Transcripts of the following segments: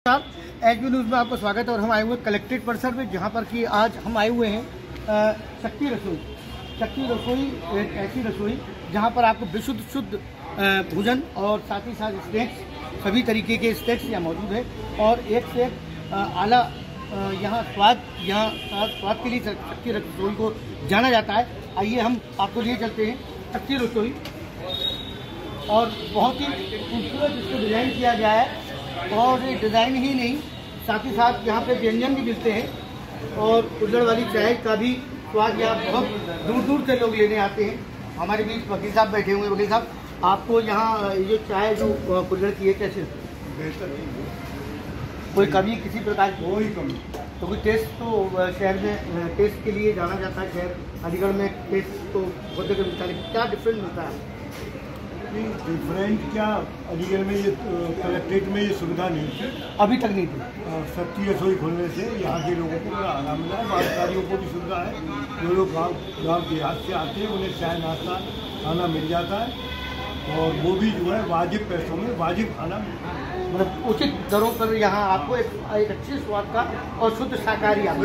HB news में आपका स्वागत है। और हम आए हुए कलेक्ट्रेट परिसर में, जहां पर कि आज हम आए हुए हैं शक्ति रसोई। शक्ति रसोई एक ऐसी रसोई जहां पर आपको विशुद्ध शुद्ध भोजन और साथ ही साथ स्नैक्स, सभी तरीके के स्नैक्स यहाँ मौजूद है। और एक से एक आला यहाँ स्वाद के लिए शक्ति रसोई को जाना जाता है। आइए हम आपको लिए चलते हैं शक्ति रसोई। और बहुत ही खूबसूरत इसको डिज़ाइन किया गया है। और डिज़ाइन ही नहीं, साथ ही साथ यहाँ पे व्यंजन भी मिलते हैं। और कुल्हड़ वाली चाय का भी स्वाद यहाँ बहुत दूर दूर से लोग लेने आते हैं। हमारे बीच वकील साहब बैठे हुए हैं। वकील साहब, आपको यहाँ ये चाय जो कुल्हड़ की है कैसे? बेहतर। कोई कमी किसी प्रकार की? कोई कमी। तो कोई टेस्ट तो शहर में टेस्ट के लिए जाना जाता है, शहर अलीगढ़ में टेस्ट तो बहुत जगह मिलता है, क्या डिफरेंस मिलता है? डिफरेंट क्या, अलीगढ़ में ये कलेक्ट्रेट में ये सुविधा नहीं थी, अभी तक नहीं थी। शक्ति रसोई खोलने से यहाँ के लोगों को बड़ा आराम मिला है। व्यापारियों को भी सुविधा है। जो लोग गाँव देहात से आते हैं उन्हें चाय नाश्ता खाना मिल जाता है। और वो भी जो है वाजिब पैसों में वाजिब खाना मिलता है, मतलब उचित दरों पर यहाँ आपको एक अच्छे स्वाद का और शुद्ध शाकाहारी आपको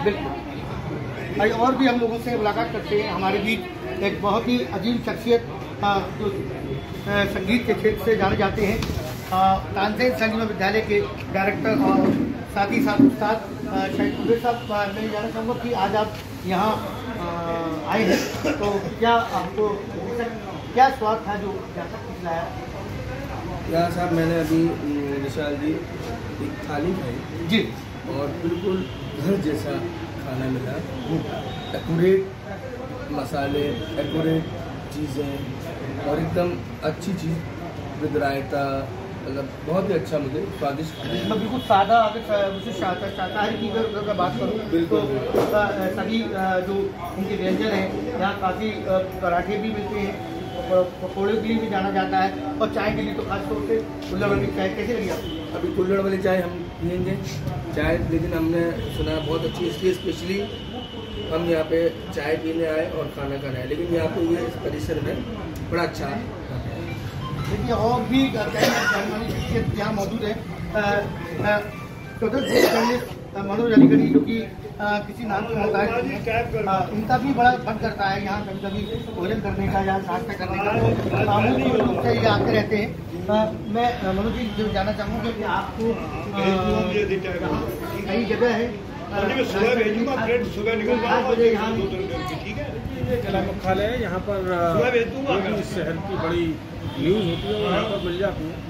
बिल्कुल। और भी हम लोगों से मुलाकात करते हैं। हमारे बीच एक बहुत ही अजीम शख्सियत जो संगीत के क्षेत्र से जाने जाते हैं, तानसेन संगीत विद्यालय के डायरेक्टर और साथ ही साथ उस्ताद शाहिद साहब, मैं जानना चाहूँगा कि आज आप यहाँ आए हैं तो क्या आपको क्या स्वाद था जो यहाँ तक खिलाया? यहाँ साहब मैंने अभी विशाल जी एक थाली खाई जी, और बिल्कुल घर जैसा खाना मिला। एक्यूरेट मसाले, एक्यूरेट चीज़ें और एकदम अच्छी चीज़ विद रायता, मतलब बहुत ही अच्छा, मुझे स्वादिष्ट। मैं बिल्कुल सादा, अगर मुझे शाकाहारी की अगर बात करूँ बिल्कुल तो सभी जो इनके व्यंजन हैं यहाँ काफ़ी पराठे भी मिलते हैं, पकौड़े के लिए भी जाना जाता है, और चाय के लिए तो खासतौर से कुल्हड़ वाली चाय कैसे लगी आपको? अभी कुल्हड़ वाली चाय हम पियेंगे चाय, लेकिन हमने सुना है बहुत अच्छी, इसलिए स्पेशली हम यहाँ पे चाय पीने आए और खाना खाना है। लेकिन यहाँ पे ये इस परिसर में बड़ा अच्छा है। देखिए, और भी यहाँ मौजूद है मनोज अलीगढ़ी, जो कि किसी नाम से होता है। इनका भी बड़ा मन करता है यहाँ कभी कभी भोजन करने का या नाश्ता करने का, तो से ये आते रहते हैं। मैं मनोज जी जो जानना चाहूँगा कि आपको कई जगह है सुबह भेजूंगा, सुबह निकल ठीक है। जिला मुख्यालय है, यहाँ पर शहर की बड़ी न्यूज़ होती है, यहाँ पर मिल जाती है।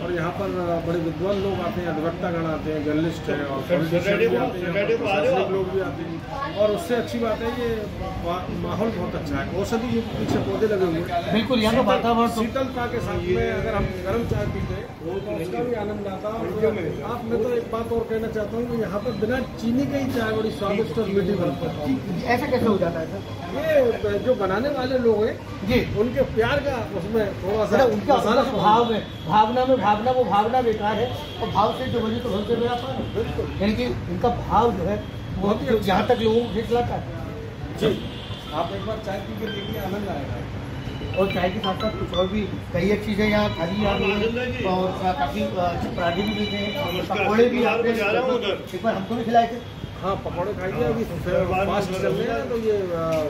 और यहाँ पर बड़े विद्वान लोग आते हैं, अधिवक्तागण आते हैं, जर्नलिस्ट हैं और पॉलिटिशियन भी आते हैं, प्रशासनिक लोग भी आते हैं। और उससे अच्छी बात है, ये माहौल बहुत अच्छा है। औषधि युक्त पीछे पौधे लगे हुए हैं, बिल्कुल यहाँ का वातावरण शीतलता के साथ में अगर हम गर्म चाय पीते हैं तो उसका भी आनंद आता है। आप मैं तो एक बात और कहना चाहता हूँ कि यहाँ पर बिना चीनी के ही चाय बड़ी स्वादिष्ट और मीठी बनती है। ऐसा कैसे हो जाता है सर? ये जो बनाने वाले लोग हैं जी, उनके प्यार का उसमें थोड़ा सा उनका भाव में भावना बेकार है, और भाव से जो बने तो भलते में आता है। बिल्कुल, यानी कि इनका भाव जो है वो जहाँ तक लोगों को खींच लाता है। जी, आप एक बार चाय पी के देखिए, आनंद आएगा। और चाय के साथ साथ कुछ और भी कई एक चीज़ें यहाँ खाली आ गई हैं, और काफ़ी पराठे भी मिलते हैं, पकौड़े भी आपने एक बार हमको भी खिलाए थे। हाँ, पकौड़े खाइए। अभी फास्ट चल रहे हैं तो ये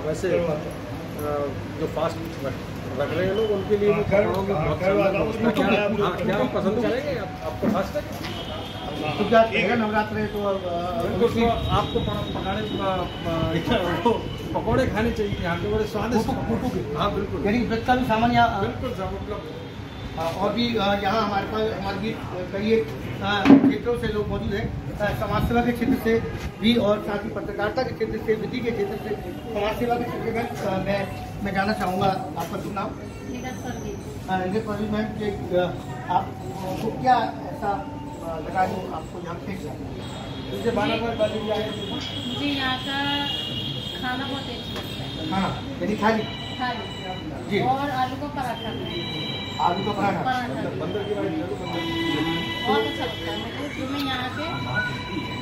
वैसे जो फास्ट रख रहे हैं लोग, उनके लिए भी पकौड़ों की बहुत क्या पसंद करेंगे? आपको फास्ट है तो क्या कहेगा? नवरात्र है तो आपको पकौड़े खाने चाहिए, यहाँ के बड़े स्वादिष्ट। हाँ बिल्कुल, यानी ब्रेक का भी सामान यहाँ बिल्कुल सब उपलब्ध। और भी यहाँ हमारे पास हमारी कई क्षेत्रों से लोग मौजूद हैं, समाज सेवा के क्षेत्र से भी, और साथ ही पत्रकारिता के क्षेत्र से, विधि के क्षेत्र से, समाज सेवा के क्षेत्र में। मैं जानना चाहूँगा आपका शुभ नाम? मैम, आपको क्या ऐसा लगा जो आपको यहाँ पे मुझे बालाघाट वाली मुझे यहाँ का खाना बहुत अच्छा लगता है। हाँ, यानी थाली जी, और आलू का पराठा, आलू का पराठा बंदर की बात बहुत अच्छा लगता है मुझे। तो मैं यहाँ पे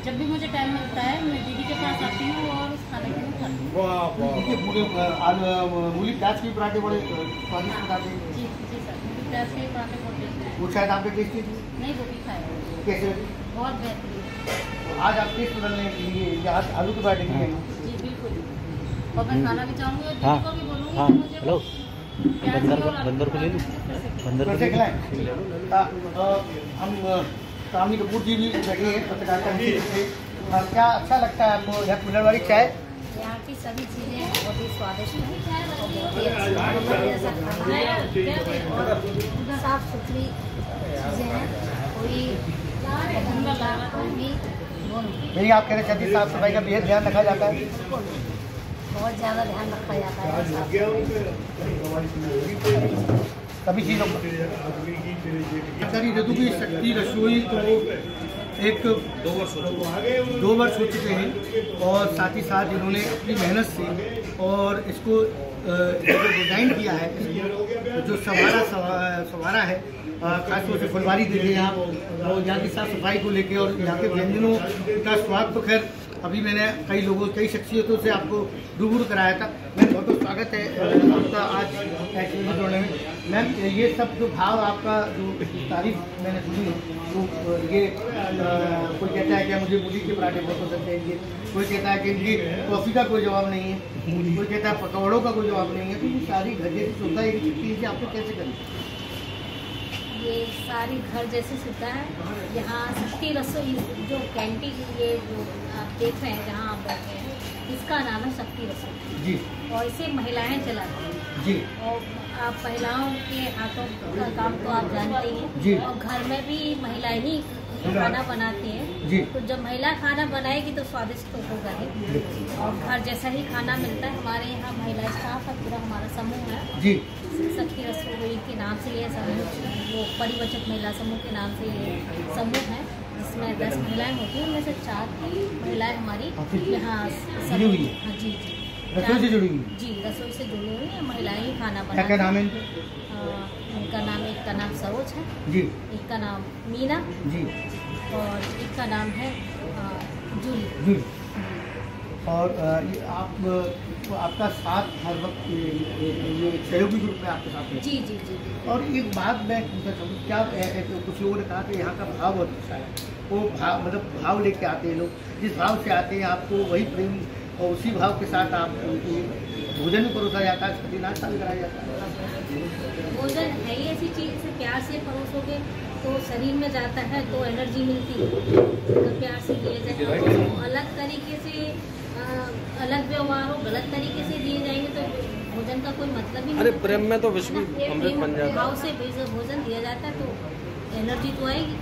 जब भी मुझे टाइम मिलता है मैं दीदी के पास आती हूँ और उस खाने को खाती हूँ। मूली प्याज के पराठे बड़े स्वादिष्ट बताते हैं। जी जी सर, प्याज के पराठे बहुत टेस्टी। वो शायद आपके टेस्टी थी? नहीं, वो भी खाए। कैसे लगे? बहुत बेहतरीन। आज आप टेस्ट बदलने के लिए यहाँ आलू के पराठे के लिए जी बिल्कुल। और मैं खाना भी चाहूँगी और हाँ, दीदी को भी बोलूँगी हाँ, कि मुझे हेलो। बंदर को ले लूँ। बंदर कैसे खिलाएं? हम कामनी कपूर जी भी बैठे हैं पत्रकारिता से। क्या अच्छा लगता है आपको यहाँ कुल्हड़वाड़ी चाय? यहाँ की सभी चीज़ें बहुत ही स्वादिष्ट हैं और बहुत ही अच्छी जैसा खाना है और साफ सुथरी चीज़ें हैं। कोई भी यही आप कह रहे थे साफ सफाई का बेहद ध्यान रखा जाता है। बहुत ज़्यादा ध्यान रखा जाता है सभी चीज़ों पर। सरकारी ऋतु की शक्ति रसोई को एक 2 वर्ष हो चुके हैं और साथ ही साथ इन्होंने अपनी मेहनत से और इसको जो डिज़ाइन किया है, जो संवारा है, खासतौर से फुलवारी देखे आप और यहाँ की साफ सफाई को लेके और यहाँ के व्यंजनों का स्वाद तो खैर अभी मैंने कई शख्सियतों से आपको रूबरू कराया था। मैम बहुत बहुत स्वागत है आपका आज एक्टिविटी जोड़ने में। मैम ये सब जो भाव आपका जो तारीफ मैंने सुनी है तो ये कोई कहता है कि मुझे मूली के पराठे बहुत पसंद है, कोई कहता है कि इनकी कॉफ़ी का कोई जवाब नहीं है, कोई कहता है पकौड़ों का कोई जवाब नहीं है। तो ये सारी घर जैसी सुविधा एक चीज़ आपको कैसे करें? ये सारी घर जैसी सुविधा है। यहाँ शक्ति रसोई जो कैंटीन ये जो आप देख रहे हैं जहाँ आप बैठे हैं, इसका नाम है शक्ति रसोई जी। और इसे महिलाएं चलाती हैं जी। और आप महिलाओं के हाथों का काम तो आप जानते ही जी। हैं और घर में भी महिलाएं ही खाना बनाती हैं। जी। तो जब महिला खाना बनाएगी तो स्वादिष्ट तो होगा ही और घर जैसा ही खाना मिलता है। हमारे यहाँ महिला स्टाफ है, पूरा हमारा समूह है जी। शक्ति रसोई के नाम से ये समूह, वो परिवचक महिला समूह के नाम से ये समूह है जिसमें 10 महिलाएं होती हैं। उनमें से 4 महिलाएं हमारी यहाँ जुड़ी हुई है। हाँ जी जी रसोई से जुड़ी हुई जी रसोई से जुड़ी हुई है। महिलाएं ही खाना बनाती हैं। क्या नाम है उनका नाम, एक का नाम सरोज है जी, एक का नाम मीना जी, और एक का नाम है जूली। जूली। और ये आपका साथ हर वक्त ये सहयोगी ग्रुप में आपके साथ है। जी जी जी जी। और एक बात मैं पूछना चाहूँगी, क्या कुछ लोगों ने कहा कि यहाँ का भाव बहुत अच्छा है, वो भाव मतलब भाव लेके आते हैं लोग, जिस भाव से आते हैं आपको वही प्रेम और उसी भाव के साथ आप भोजन भी परोसा जाता है, कभी नाश्ता भी कराया जाता है। भोजन है ही ऐसी चीज़ से प्यार से परोसोगे तो शरीर में जाता है तो एनर्जी मिलती है। अगर प्यार से दिए जाए तो अलग तरीके से अलग व्यवहार हो, गलत तरीके से दिए जाएंगे तो भोजन का कोई मतलब ही नहीं। अरे प्रेम में तो विश्व अमृत बन जाता है। भाव से भोजन दिया जाता है तो एनर्जी तो आएगी।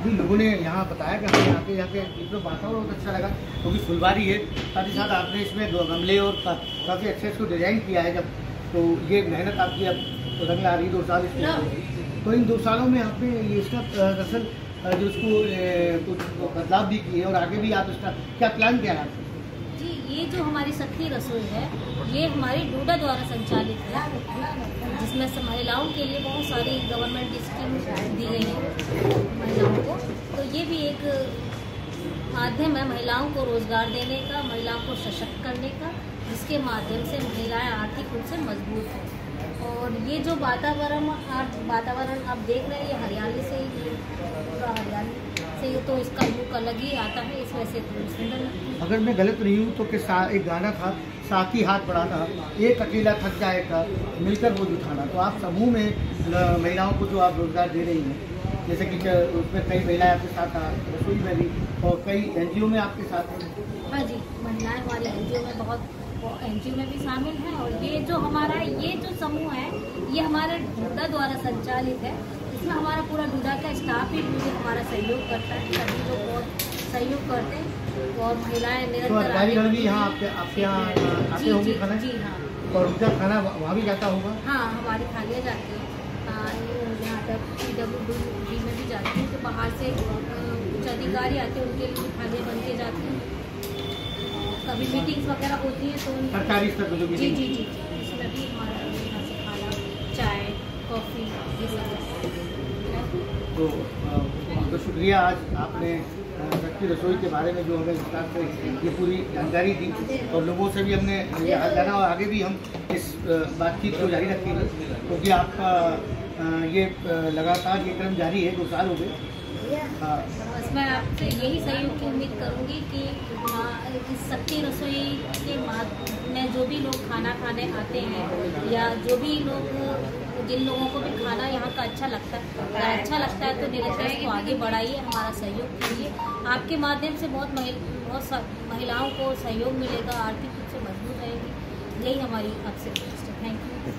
जी, लोगों ने यहाँ बताया कि हमें यहाँ के जितना वातावरण बहुत अच्छा लगा क्योंकि फुलवारी है, साथ ही साथ आपने इसमें 2 गमले और काफ़ी अच्छे इसको डिज़ाइन किया है। जब तो ये मेहनत आपकी अब रंग ला रही 2 साल इसमें, तो इन 2 सालों में आपने ये इसका दरअसल जो इसको कुछ बदलाव भी किए और आगे भी आप इसका क्या प्लान क्या है? जी, ये जो हमारी शक्ति रसोई है ये हमारी डूडा द्वारा संचालित है, जिसमें से महिलाओं के लिए बहुत सारी गवर्नमेंट स्कीम दी गई है महिलाओं को। तो ये भी एक माध्यम है महिलाओं को रोजगार देने का, महिलाओं को सशक्त करने का, जिसके माध्यम से महिलाएं आर्थिक रूप से मजबूत हैं। और ये जो वातावरण आप देख रहे हैं ये हरियाली से ही, पूरा हरियाली से तो इसका लुक अलग ही आता है, इस वजह से थोड़ी सुंदर लगती है। अगर मैं गलत नहीं हूँ तो एक गाना था, साथ ही हाथ बढ़ाना, एक अकेला थक जाएगा मिलकर वो उठाना। तो आप समूह में महिलाओं को जो आप रोजगार दे रही हैं, जैसे कि उसमें कई महिलाएं आपके साथ रसोई में भी और कई NGO में आपके साथ हैं। हाँ जी, महिलाएं हमारी NGO में बहुत NGO में भी शामिल हैं। और ये जो हमारा ये जो समूह है ये हमारे डूडा द्वारा संचालित है। इसमें हमारा पूरा डूडा का स्टाफ ही मुझे हमारा सहयोग करता है, सभी लोग बहुत सहयोग करते हैं और महिलाएं तो निरंतर अधिकारीगण भी यहाँ आपके यहाँ आते होंगे खाना? जी हाँ। और उनका खाना वहाँ भी जाता होगा? हाँ, हमारी थालियाँ जाती हैं यहाँ तक PWD में भी जाती हैं। तो बाहर से कुछ अधिकारी आते हैं, उनके लिए थालियाँ बन के जाती हैं। कभी मीटिंग्स वगैरह होती हैं तो सरकारी स्तर पर जो जी जी जी इसमें भी हमारा यहाँ से खाना, चाय, कॉफ़ी ये सब है। तो बहुत शुक्रिया, आज आपने शक्ति रसोई के बारे में जो हमें विस्तार से ये पूरी जानकारी दी और लोगों से भी हमने ये हाल जाना और आगे भी हम इस बातचीत को जारी रखेंगे क्योंकि आपका ये लगातार ये क्रम जारी है, 2 साल हो गए बस मैं आपसे यही सहयोग की उम्मीद करूंगी कि इस शक्ति रसोई के में जो भी लोग खाना खाने आते हैं या जो भी लोग जिन लोगों को भी खाना यहाँ का अच्छा लगता है, अगर अच्छा लगता है तो निरंतर इसको आगे बढ़ाइए, हमारा सहयोग कीजिए। आपके माध्यम से बहुत महिलाओं को सहयोग मिलेगा, आर्थिक रूप से मजबूत रहेगी। यही हमारी आपसे रिक्वेस्ट है। Thank you.